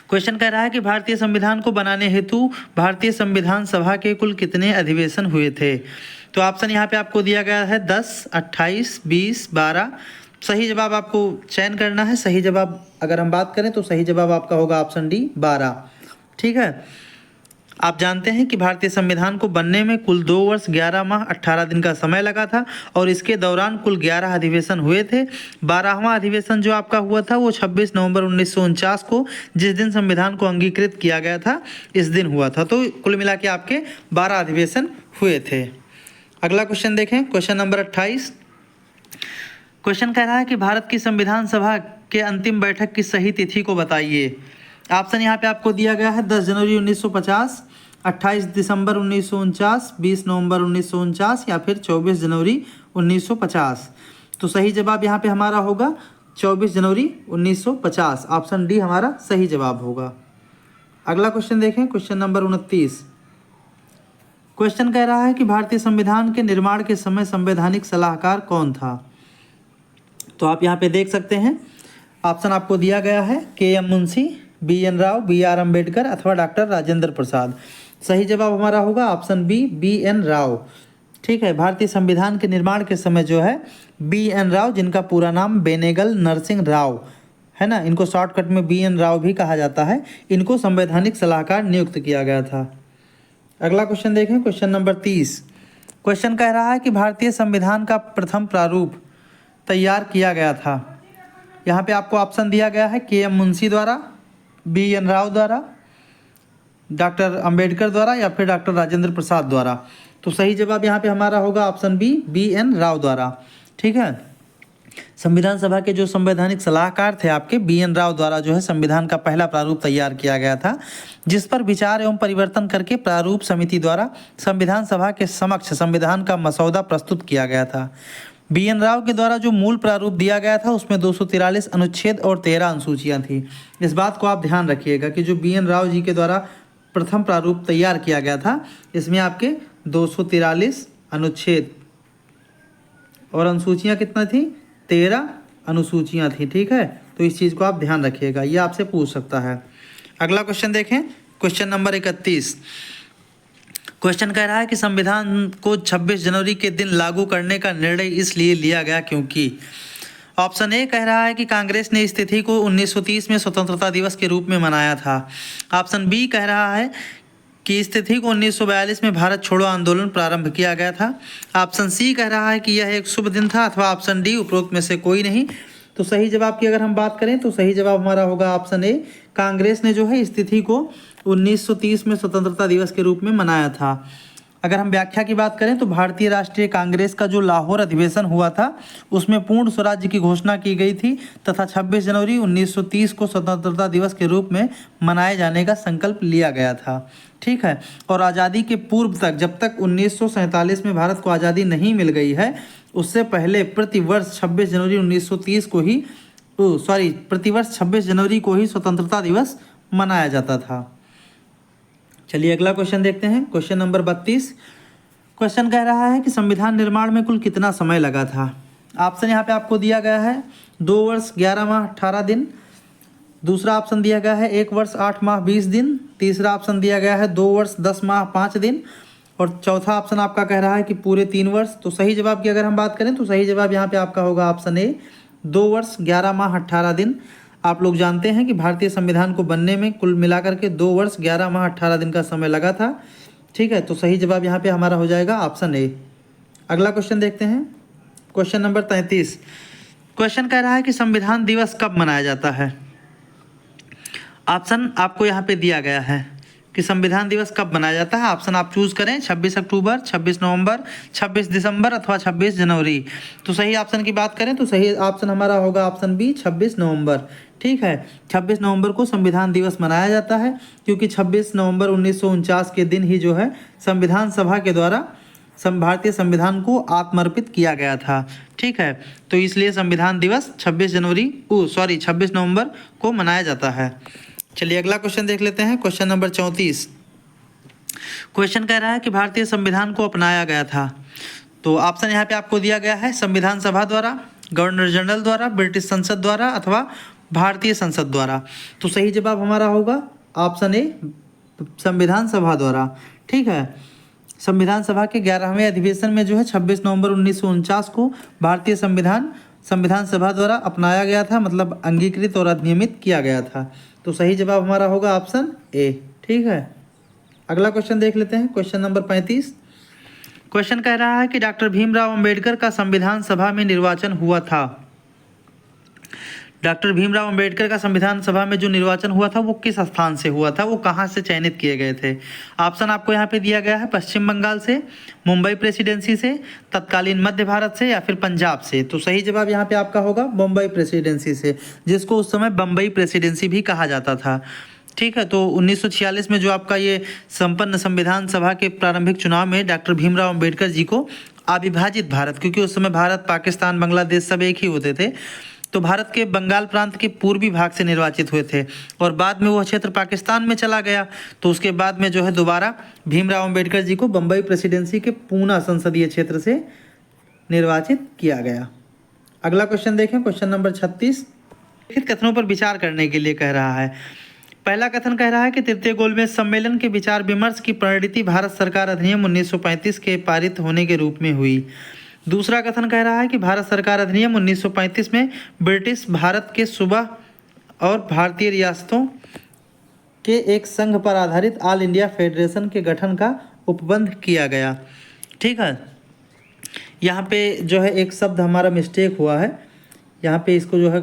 क्वेश्चन कह रहा है कि भारतीय संविधान को बनाने हेतु भारतीय संविधान सभा के कुल कितने अधिवेशन हुए थे? तो ऑप्शन यहाँ पे आपको दिया गया है 10, 28, 20, 12। सही जवाब आपको चयन करना है। सही जवाब अगर हम बात करें तो सही जवाब आपका होगा ऑप्शन डी 12। ठीक है, आप जानते हैं कि भारतीय संविधान को बनने में कुल 2 वर्ष 11 माह 18 दिन का समय लगा था, और इसके दौरान कुल 11 अधिवेशन हुए थे। 12वां अधिवेशन जो आपका हुआ था वो 26 नवंबर 1949 को, जिस दिन संविधान को अंगीकृत किया गया था, इस दिन हुआ था। तो कुल मिला के आपके 12 अधिवेशन हुए थे। अगला क्वेश्चन देखें, क्वेश्चन नंबर 28। क्वेश्चन कह रहा है कि भारत की संविधान सभा के अंतिम बैठक की सही तिथि को बताइए। ऑप्शन यहाँ पे आपको दिया गया है 10 जनवरी 1950, 28 दिसंबर 1949, 20 नवंबर 1949 या फिर 24 जनवरी 1950। तो सही जवाब यहाँ पे हमारा होगा 24 जनवरी 1950। ऑप्शन डी हमारा सही जवाब होगा। अगला क्वेश्चन देखें, क्वेश्चन नंबर 29। क्वेश्चन कह रहा है कि भारतीय संविधान के निर्माण के समय संवैधानिक सलाहकार कौन था? तो आप यहाँ पे देख सकते हैं, ऑप्शन आपको दिया गया है K M. Munshi, B N. Rao, B R. Ambedkar अथवा डॉक्टर राजेंद्र प्रसाद। सही जवाब हमारा होगा ऑप्शन बी, बी.एन. राव। ठीक है, भारतीय संविधान के निर्माण के समय जो है बी.एन. राव, जिनका पूरा नाम बेनेगल नरसिंह राव है ना, इनको शॉर्टकट में बी.एन. राव भी कहा जाता है, इनको संवैधानिक सलाहकार नियुक्त किया गया था। अगला क्वेश्चन देखें, क्वेश्चन नंबर 30। क्वेश्चन कह रहा है कि भारतीय संविधान का प्रथम प्रारूप तैयार किया गया था। यहाँ पे आपको ऑप्शन दिया गया है के.एम. मुंशी द्वारा, बी.एन. राव द्वारा, डॉक्टर अंबेडकर द्वारा या फिर डॉक्टर राजेंद्र प्रसाद द्वारा। तो सही जवाब यहाँ पे हमारा होगा ऑप्शन बी, बी.एन. राव द्वारा। ठीक है, संविधान सभा के जो संवैधानिक सलाहकार थे आपके BN राव द्वारा जो है संविधान का पहला प्रारूप तैयार किया गया था, जिस पर विचार एवं परिवर्तन करके प्रारूप समिति द्वारा संविधान सभा के समक्ष संविधान का मसौदा प्रस्तुत किया गया था। BN राव के द्वारा जो मूल प्रारूप दिया गया था उसमें 243 अनुच्छेद और 13 अनुसूचियाँ थी। इस बात को आप ध्यान रखिएगा कि जो BN राव जी के द्वारा प्रथम प्रारूप तैयार किया गया था इसमें आपके 243 अनुच्छेद और अनुसूचियाँ कितना थी, 13 अनुसूचियाँ थी। ठीक है, तो इस चीज़ को आप ध्यान रखिएगा, ये आपसे पूछ सकता है। अगला क्वेश्चन देखें, क्वेश्चन नंबर 31। क्वेश्चन कह रहा है कि संविधान को 26 जनवरी के दिन लागू करने का निर्णय इसलिए लिया गया क्योंकि। ऑप्शन ए कह रहा है कि कांग्रेस ने इस तिथि को 1930 में स्वतंत्रता दिवस के रूप में मनाया था। ऑप्शन बी कह रहा है कि इस तिथि को 1942 में भारत छोड़ो आंदोलन प्रारंभ किया गया था। ऑप्शन सी कह रहा है कि यह एक शुभ दिन था, अथवा ऑप्शन डी उपरोक्त में से कोई नहीं। तो सही जवाब की अगर हम बात करें तो सही जवाब हमारा होगा ऑप्शन ए, कांग्रेस ने जो है इस तिथि को 1930 में स्वतंत्रता दिवस के रूप में मनाया था। अगर हम व्याख्या की बात करें तो भारतीय राष्ट्रीय कांग्रेस का जो लाहौर अधिवेशन हुआ था उसमें पूर्ण स्वराज्य की घोषणा की गई थी तथा 26 जनवरी 1930 को स्वतंत्रता दिवस के रूप में मनाए जाने का संकल्प लिया गया था। ठीक है, और आज़ादी के पूर्व तक, जब तक 1947 में भारत को आज़ादी नहीं मिल गई है, उससे पहले प्रतिवर्ष 26 जनवरी 1930 को ही प्रतिवर्ष 26 जनवरी को ही स्वतंत्रता दिवस मनाया जाता था। चलिए अगला क्वेश्चन देखते हैं, क्वेश्चन नंबर 32। क्वेश्चन कह रहा है कि संविधान निर्माण में कुल कितना समय लगा था। ऑप्शन यहाँ पे आपको दिया गया है 2 वर्ष 11 माह 18 दिन। दूसरा ऑप्शन दिया गया है 1 वर्ष 8 माह 20 दिन। तीसरा ऑप्शन दिया गया है 2 वर्ष 10 माह 5 दिन। और चौथा ऑप्शन आपका कह रहा है कि पूरे 3 वर्ष। तो सही जवाब की अगर हम बात करें तो सही जवाब यहाँ पे आपका होगा ऑप्शन ए, 2 वर्ष 11 माह 18 दिन। आप लोग जानते हैं कि भारतीय संविधान को बनने में कुल मिलाकर के 2 वर्ष 11 माह 18 दिन का समय लगा था। ठीक है, तो सही जवाब यहाँ पे हमारा हो जाएगा ऑप्शन ए। अगला क्वेश्चन देखते हैं, क्वेश्चन नंबर 33। क्वेश्चन कह रहा है कि संविधान दिवस कब मनाया जाता है। ऑप्शन आपको यहाँ पे दिया गया है कि संविधान दिवस कब मनाया जाता है। ऑप्शन आप चूज करें, 26 अक्टूबर, 26 नवंबर, 26 दिसंबर अथवा 26 जनवरी। तो सही ऑप्शन की बात करें तो सही ऑप्शन हमारा होगा ऑप्शन बी, 26 नवंबर। ठीक है, 26 नवंबर को संविधान दिवस मनाया जाता है क्योंकि 26 नवंबर 1949 के दिन ही जो है संविधान सभा के द्वारा भारतीय संविधान को आत्मर्पित किया गया था। ठीक है, तो इसलिए संविधान दिवस 26 नवंबर को मनाया जाता है। चलिए अगला क्वेश्चन देख लेते हैं, क्वेश्चन नंबर 34। क्वेश्चन कह रहा है कि भारतीय संविधान को अपनाया गया था। तो ऑप्शन यहाँ पे आपको दिया गया है संविधान सभा द्वारा, गवर्नर जनरल द्वारा, ब्रिटिश संसद द्वारा अथवा भारतीय संसद द्वारा। तो सही जवाब हमारा होगा ऑप्शन ए, संविधान सभा द्वारा। ठीक है, संविधान सभा के 11वें अधिवेशन में जो है 26 नवंबर 1949 को भारतीय संविधान सभा द्वारा अपनाया गया था, मतलब अंगीकृत और अधिनियमित किया गया था। तो सही जवाब हमारा होगा ऑप्शन ए। ठीक है, अगला क्वेश्चन देख लेते हैं, क्वेश्चन नंबर 35। क्वेश्चन कह रहा है कि डॉक्टर भीमराव अंबेडकर का संविधान सभा में निर्वाचन हुआ था। डॉक्टर भीमराव अंबेडकर का संविधान सभा में जो निर्वाचन हुआ था वो किस स्थान से हुआ था, वो कहाँ से चयनित किए गए थे। ऑप्शन आपको यहाँ पे दिया गया है पश्चिम बंगाल से, मुंबई प्रेसिडेंसी से, तत्कालीन मध्य भारत से या फिर पंजाब से। तो सही जवाब यहाँ पे आपका होगा मुंबई प्रेसिडेंसी से, जिसको उस समय बम्बई प्रेसिडेंसी भी कहा जाता था। ठीक है, तो 1946 में जो आपका ये संपन्न संविधान सभा के प्रारंभिक चुनाव में डॉक्टर भीमराव अंबेडकर जी को अविभाजित भारत, क्योंकि उस समय भारत, पाकिस्तान, बांग्लादेश सब एक ही होते थे, तो भारत के बंगाल प्रांत के पूर्वी भाग से निर्वाचित हुए थे और बाद में वो क्षेत्र पाकिस्तान में चला गया। तो उसके बाद में जो है दोबारा भीमराव अंबेडकर जी को बम्बई प्रेसिडेंसी के पूना संसदीय क्षेत्र से निर्वाचित किया गया। अगला क्वेश्चन देखें, क्वेश्चन नंबर 36। लिखित कथनों पर विचार करने के लिए कह रहा है। पहला कथन कह रहा है कि तृतीय गोलमेज सम्मेलन के विचार विमर्श की परिणति भारत सरकार अधिनियम 1935 के पारित होने के रूप में हुई। दूसरा कथन कह रहा है कि भारत सरकार अधिनियम 1935 में ब्रिटिश भारत के सूबा और भारतीय रियासतों के एक संघ पर आधारित ऑल इंडिया फेडरेशन के गठन का उपबंध किया गया। ठीक है, यहाँ पे जो है एक शब्द हमारा मिस्टेक हुआ है, यहाँ पे इसको जो है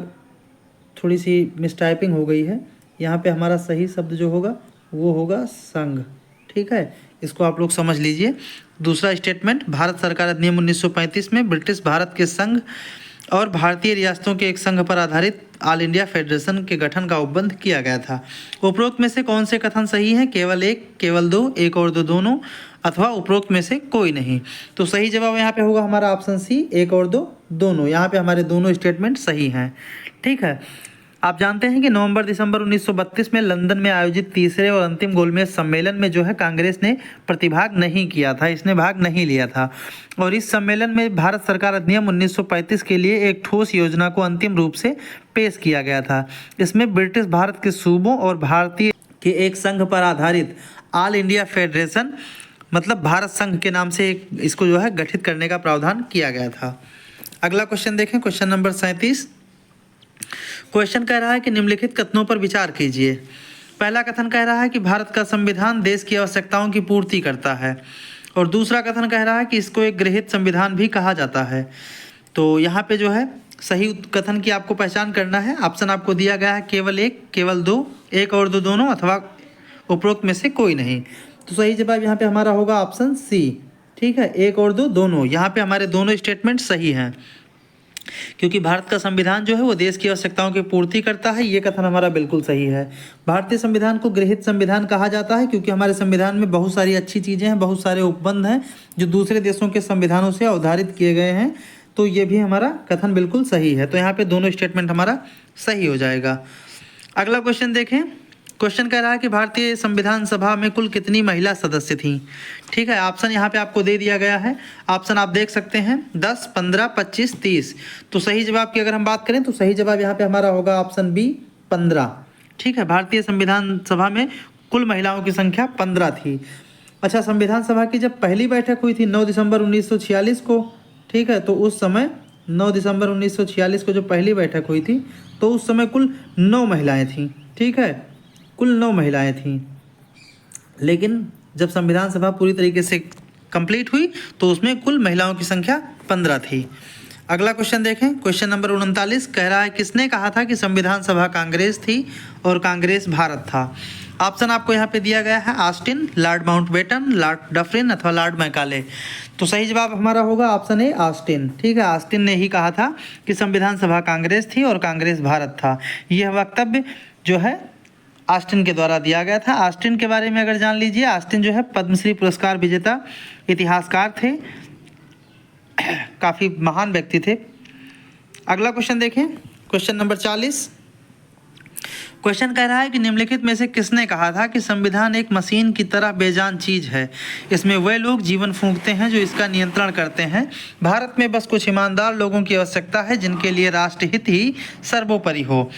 थोड़ी सी मिसटाइपिंग हो गई है। यहाँ पे हमारा सही शब्द जो होगा वो होगा संघ। ठीक है, इसको आप लोग समझ लीजिए। दूसरा स्टेटमेंट, भारत सरकार अधिनियम 1935 में ब्रिटिश भारत के संघ और भारतीय रियासतों के एक संघ पर आधारित ऑल इंडिया फेडरेशन के गठन का उपबंध किया गया था। उपरोक्त में से कौन से कथन सही है? केवल एक, केवल दो, एक और दो दोनों, अथवा उपरोक्त में से कोई नहीं। तो सही जवाब यहाँ पे होगा हमारा ऑप्शन सी, एक और दो दोनों। यहाँ पे हमारे दोनों स्टेटमेंट सही हैं। ठीक है, आप जानते हैं कि नवंबर-दिसंबर 1932 में लंदन में आयोजित तीसरे और अंतिम गोलमेज सम्मेलन में जो है कांग्रेस ने प्रतिभाग नहीं किया था, इसने भाग नहीं लिया था। और इस सम्मेलन में भारत सरकार अधिनियम 1935 के लिए एक ठोस योजना को अंतिम रूप से पेश किया गया था। इसमें ब्रिटिश भारत के सूबों और भारतीय के एक संघ पर आधारित ऑल इंडिया फेडरेशन मतलब भारत संघ के नाम से इसको जो है गठित करने का प्रावधान किया गया था। अगला क्वेश्चन देखें, क्वेश्चन नंबर 37। क्वेश्चन कह रहा है कि निम्नलिखित कथनों पर विचार कीजिए। पहला कथन कह रहा है कि भारत का संविधान देश की आवश्यकताओं की पूर्ति करता है, और दूसरा कथन कह रहा है कि इसको एक गृहीत संविधान भी कहा जाता है। तो यहाँ पे जो है सही कथन की आपको पहचान करना है। ऑप्शन आपको दिया गया है केवल एक, केवल दो, एक और दो दोनों, अथवा उपरोक्त में से कोई नहीं। तो सही जवाब यहाँ पे हमारा होगा ऑप्शन सी। ठीक है, एक और दो दोनों। यहाँ पे हमारे दोनों स्टेटमेंट सही हैं, क्योंकि भारत का संविधान जो है वो देश की आवश्यकताओं की पूर्ति करता है। ये कथन हमारा बिल्कुल सही है। भारतीय संविधान को गृहीत संविधान कहा जाता है क्योंकि हमारे संविधान में बहुत सारी अच्छी चीज़ें हैं, बहुत सारे उपबंध हैं जो दूसरे देशों के संविधानों से अवधारित किए गए हैं। तो ये भी हमारा कथन बिल्कुल सही है। तो यहाँ पे दोनों स्टेटमेंट हमारा सही हो जाएगा। अगला क्वेश्चन देखें। क्वेश्चन कह रहा है कि भारतीय संविधान सभा में कुल कितनी महिला सदस्य थीं? ठीक है, ऑप्शन यहाँ पे आपको दे दिया गया है। ऑप्शन आप देख सकते हैं 10, 15, 25, 30। तो सही जवाब की अगर हम बात करें तो सही जवाब यहाँ पे हमारा होगा ऑप्शन बी, 15। ठीक है, भारतीय संविधान सभा में कुल महिलाओं की संख्या 15 थी। अच्छा, संविधान सभा की जब पहली बैठक हुई थी 9 दिसंबर 1946 को, ठीक है, तो उस समय 9 दिसंबर 1946 को जो पहली बैठक हुई थी तो उस समय कुल 9 महिलाएँ थीं। ठीक है, कुल 9 महिलाएं थीं। लेकिन जब संविधान सभा पूरी तरीके से कंप्लीट हुई तो उसमें कुल महिलाओं की संख्या 15 थी। अगला क्वेश्चन देखें, क्वेश्चन नंबर 39 कह रहा है किसने कहा था कि संविधान सभा कांग्रेस थी और कांग्रेस भारत था? ऑप्शन आपको यहाँ पे दिया गया है Austin, Lord Mountbatten, Lord Dufferin अथवा लॉर्ड मैकाले। तो सही जवाब हमारा होगा ऑप्शन ए, ऑस्टिन। ठीक है, ऑस्टिन ने ही कहा था कि संविधान सभा कांग्रेस थी और कांग्रेस भारत था। यह वक्तव्य जो है ऑस्टिन के द्वारा दिया गया था। ऑस्टिन के बारे में अगर जान लीजिए, ऑस्टिन जो है पद्मश्री पुरस्कार विजेता इतिहासकार थे, काफ़ी महान व्यक्ति थे। अगला क्वेश्चन देखें, क्वेश्चन नंबर 40। क्वेश्चन कह रहा है कि निम्नलिखित में से किसने कहा था कि संविधान एक मशीन की तरह बेजान चीज़ है, इसमें वे लोग जीवन फूंकते हैं जो इसका नियंत्रण करते हैं। भारत में बस कुछ ईमानदार लोगों की आवश्यकता है जिनके लिए राष्ट्रहित ही सर्वोपरि हो।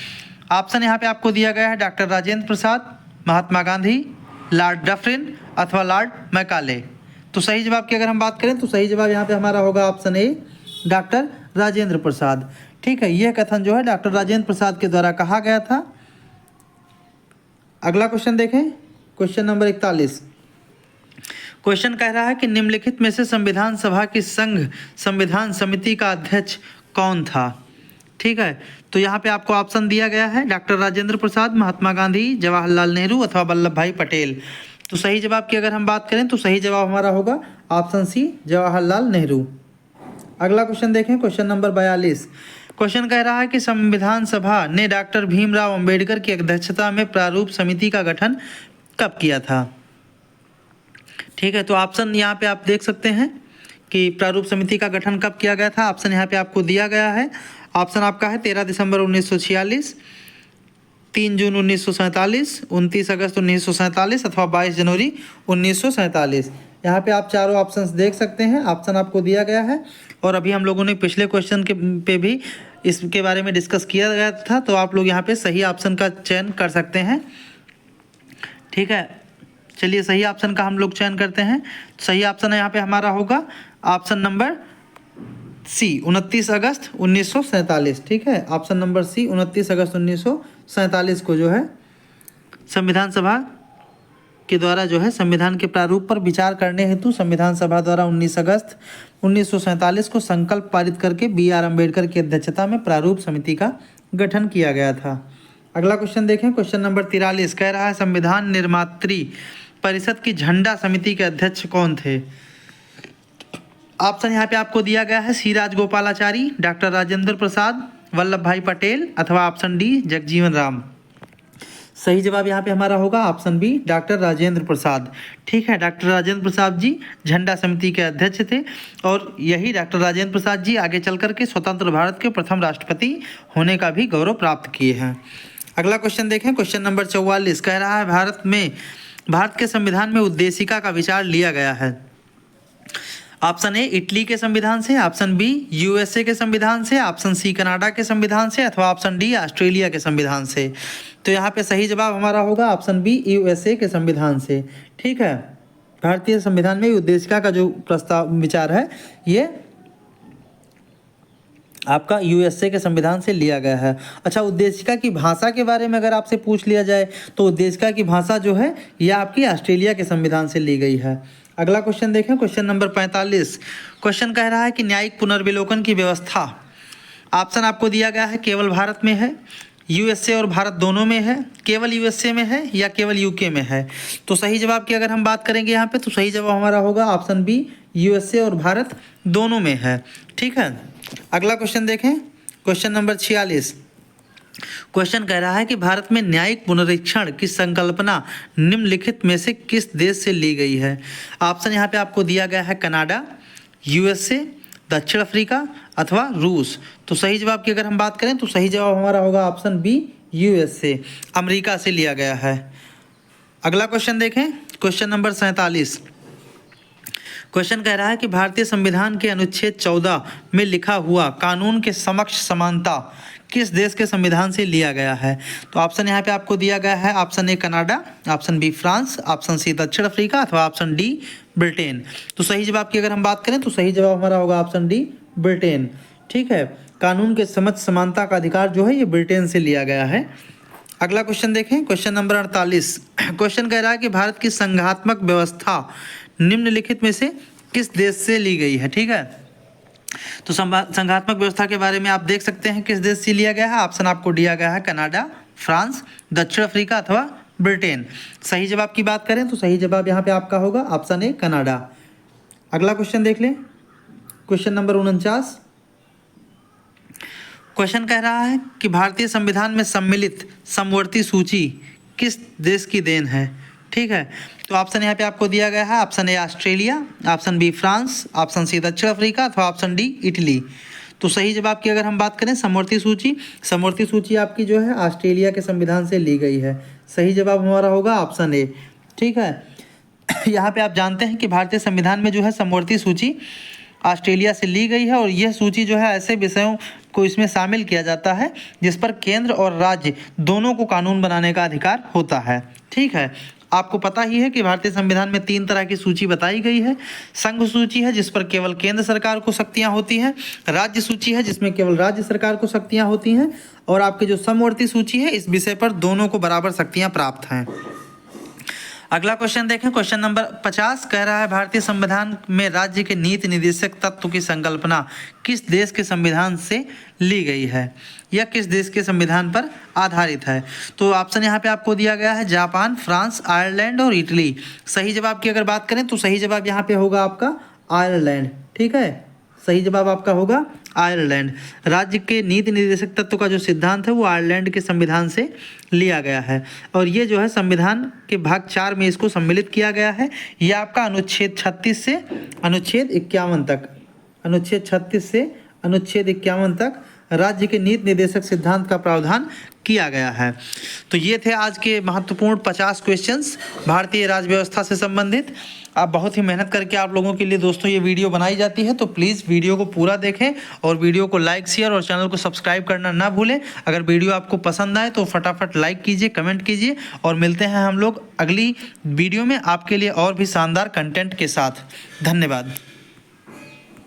ऑप्शन यहाँ पे आपको दिया गया है डॉक्टर राजेंद्र प्रसाद, महात्मा गांधी, लॉर्ड डफरिन अथवा लॉर्ड मैकाले। तो सही जवाब की अगर हम बात करें तो सही जवाब यहाँ पे हमारा होगा ऑप्शन ए, डॉक्टर राजेंद्र प्रसाद। ठीक है, यह कथन जो है डॉक्टर राजेंद्र प्रसाद के द्वारा कहा गया था। अगला क्वेश्चन देखें, क्वेश्चन नंबर 41। क्वेश्चन कह रहा है कि निम्नलिखित में से संविधान सभा की संघ संविधान समिति का अध्यक्ष कौन था? ठीक है, तो यहाँ पे आपको ऑप्शन दिया गया है डॉक्टर राजेंद्र प्रसाद, महात्मा गांधी, जवाहरलाल नेहरू अथवा वल्लभ भाई पटेल। तो सही जवाब की अगर हम बात करें तो सही जवाब हमारा होगा ऑप्शन सी, जवाहरलाल नेहरू। अगला क्वेश्चन देखें, क्वेश्चन नंबर 42। क्वेश्चन कह रहा है कि संविधान सभा ने डॉक्टर भीमराव अंबेडकर की अध्यक्षता में प्रारूप समिति का गठन कब किया था? ठीक है, तो ऑप्शन यहाँ पे आप देख सकते हैं कि प्रारूप समिति का गठन कब किया गया था। ऑप्शन यहाँ पे आपको दिया गया है। ऑप्शन आपका है 13 दिसंबर 1946, 3 जून 1947, 29 अगस्त 1947 अथवा 22 जनवरी 1947। यहाँ पे आप चारों ऑप्शंस देख सकते हैं। ऑप्शन आपको दिया गया है और अभी हम लोगों ने पिछले क्वेश्चन के पे भी इसके बारे में डिस्कस किया गया था, तो आप लोग यहाँ पे सही ऑप्शन का चयन कर सकते हैं। ठीक है, चलिए सही ऑप्शन का हम लोग चयन करते हैं। सही ऑप्शन है यहाँ पे हमारा होगा ऑप्शन नंबर सी, 29 अगस्त 1947। ठीक है, ऑप्शन नंबर सी, 29 अगस्त 1947 को जो है संविधान सभा के द्वारा जो है संविधान के प्रारूप पर विचार करने हेतु संविधान सभा द्वारा 19 अगस्त 1947 को संकल्प पारित करके बी.आर. अम्बेडकर की अध्यक्षता में प्रारूप समिति का गठन किया गया था। अगला क्वेश्चन देखें, क्वेश्चन नंबर 43 कह रहा है संविधान निर्मात्री परिषद की झंडा समिति के अध्यक्ष कौन थे? ऑप्शन यहाँ पे आपको दिया गया है सी राजगोपालाचारी, डॉक्टर राजेंद्र प्रसाद, वल्लभ भाई पटेल अथवा ऑप्शन डी जगजीवन राम। सही जवाब यहाँ पे हमारा होगा ऑप्शन बी डॉक्टर राजेंद्र प्रसाद। ठीक है, डॉक्टर राजेंद्र प्रसाद जी झंडा समिति के अध्यक्ष थे और यही डॉक्टर राजेंद्र प्रसाद जी आगे चल करके स्वतंत्र भारत के प्रथम राष्ट्रपति होने का भी गौरव प्राप्त किए हैं। अगला क्वेश्चन देखें, क्वेश्चन नंबर 44 कह रहा है भारत के संविधान में उद्देशिका का विचार लिया गया है। ऑप्शन ए इटली के संविधान से, ऑप्शन बी यूएसए के संविधान से, ऑप्शन सी कनाडा के संविधान से अथवा ऑप्शन डी ऑस्ट्रेलिया के संविधान से। तो यहाँ पे सही जवाब हमारा होगा ऑप्शन बी यूएसए के संविधान से। ठीक है, भारतीय संविधान में उद्देशिका का जो प्रस्ताव विचार है ये आपका यूएसए के संविधान से लिया गया है। अच्छा, उद्देशिका की भाषा के बारे में अगर आपसे पूछ लिया जाए तो उद्देशिका की भाषा जो है ये आपकी ऑस्ट्रेलिया के संविधान से ली गई है। अगला क्वेश्चन देखें, क्वेश्चन नंबर 45। क्वेश्चन कह रहा है कि न्यायिक पुनर्विलोकन की व्यवस्था, ऑप्शन आपको दिया गया है केवल भारत में है, यूएसए और भारत दोनों में है, केवल यूएसए में है या केवल यूके में है। तो सही जवाब की अगर हम बात करेंगे यहाँ पे तो सही जवाब हमारा होगा ऑप्शन बी यूएसए और भारत दोनों में है। ठीक है, अगला क्वेश्चन देखें, क्वेश्चन नंबर 46। क्वेश्चन कह रहा है कि भारत में न्यायिक पुनरीक्षण की संकल्पना निम्नलिखित में से किस देश से ली गई है। ऑप्शन यहाँ पे आपको दिया गया है कनाडा, यूएसए, दक्षिण अफ्रीका अथवा रूस। तो सही जवाब की अगर हम बात करें तो सही जवाब हमारा होगा ऑप्शन बी यूएसए, अमेरिका से लिया गया है। अगला क्वेश्चन देखें, क्वेश्चन नंबर 47। क्वेश्चन कह रहा है कि भारतीय संविधान के अनुच्छेद 14 में लिखा हुआ कानून के समक्ष समानता किस देश के संविधान से लिया गया है। तो ऑप्शन यहाँ पे आपको दिया गया है option A Canada, option B France, option C दक्षिण अफ्रीका अथवा ऑप्शन डी ब्रिटेन। तो सही जवाब की अगर हम बात करें तो सही जवाब हमारा होगा ऑप्शन डी ब्रिटेन। ठीक है, कानून के समक्ष समानता का अधिकार जो है ये ब्रिटेन से लिया गया है। अगला क्वेश्चन देखें, क्वेश्चन नंबर 48। क्वेश्चन कह रहा है कि भारत की संघात्मक व्यवस्था निम्नलिखित में से किस देश से ली गई है। ठीक है, तो संघात्मक व्यवस्था के बारे में आप देख सकते हैं किस देश से लिया गया है। ऑप्शन आपको दिया गया है कनाडा, फ्रांस, दक्षिण अफ्रीका अथवा ब्रिटेन। सही जवाब की बात करें तो सही जवाब यहाँ पे आपका होगा ऑप्शन ए कनाडा। अगला क्वेश्चन देख लें, क्वेश्चन नंबर 49। क्वेश्चन कह रहा है कि भारतीय संविधान में सम्मिलित समवर्ती सूची किस देश की देन है। ठीक है, तो ऑप्शन यहाँ पे आपको दिया गया है option A Australia, option B France, option C दक्षिण अफ्रीका अथवा ऑप्शन डी इटली। तो सही जवाब की अगर हम बात करें समवर्ती सूची आपकी जो है ऑस्ट्रेलिया के संविधान से ली गई है। सही जवाब हमारा होगा ऑप्शन ए। ठीक है, यहाँ पे आप जानते हैं कि भारतीय संविधान में जो है समवर्ती सूची ऑस्ट्रेलिया से ली गई है और यह सूची जो है ऐसे विषयों को इसमें शामिल किया जाता है जिस पर केंद्र और राज्य दोनों को कानून बनाने का अधिकार होता है। ठीक है, आपको पता ही है कि भारतीय संविधान में 3 तरह की सूची बताई गई है। संघ सूची है जिस पर केवल केंद्र सरकार को शक्तियां होती हैं, राज्य सूची है जिसमें केवल राज्य सरकार को शक्तियां होती हैं और आपकी जो समवर्ती सूची है इस विषय पर दोनों को बराबर शक्तियां प्राप्त हैं। अगला क्वेश्चन देखें, क्वेश्चन नंबर 50 कह रहा है भारतीय संविधान में राज्य के नीति निर्देशक तत्व की संकल्पना किस देश के संविधान से ली गई है या किस देश के संविधान पर आधारित है। तो ऑप्शन यहाँ पे आपको दिया गया है जापान, फ्रांस, आयरलैंड और इटली। सही जवाब की अगर बात करें तो सही जवाब यहाँ पे होगा आपका आयरलैंड। ठीक है, सही जवाब आपका होगा आयरलैंड। राज्य के नीति निर्देशक तत्व का जो सिद्धांत है वो आयरलैंड के संविधान से लिया गया है और ये जो है संविधान के भाग 4 में इसको सम्मिलित किया गया है। ये आपका अनुच्छेद 36 से अनुच्छेद 51 तक, अनुच्छेद 36 से अनुच्छेद 51 तक राज्य के नीति निर्देशक सिद्धांत का प्रावधान किया गया है। तो ये थे आज के महत्वपूर्ण 50 क्वेश्चंस भारतीय राज्य व्यवस्था से संबंधित। आप बहुत ही मेहनत करके आप लोगों के लिए दोस्तों ये वीडियो बनाई जाती है, तो प्लीज़ वीडियो को पूरा देखें और वीडियो को लाइक, शेयर और चैनल को सब्सक्राइब करना ना भूलें। अगर वीडियो आपको पसंद आए तो फटाफट लाइक कीजिए, कमेंट कीजिए और मिलते हैं हम लोग अगली वीडियो में आपके लिए और भी शानदार कंटेंट के साथ। धन्यवाद।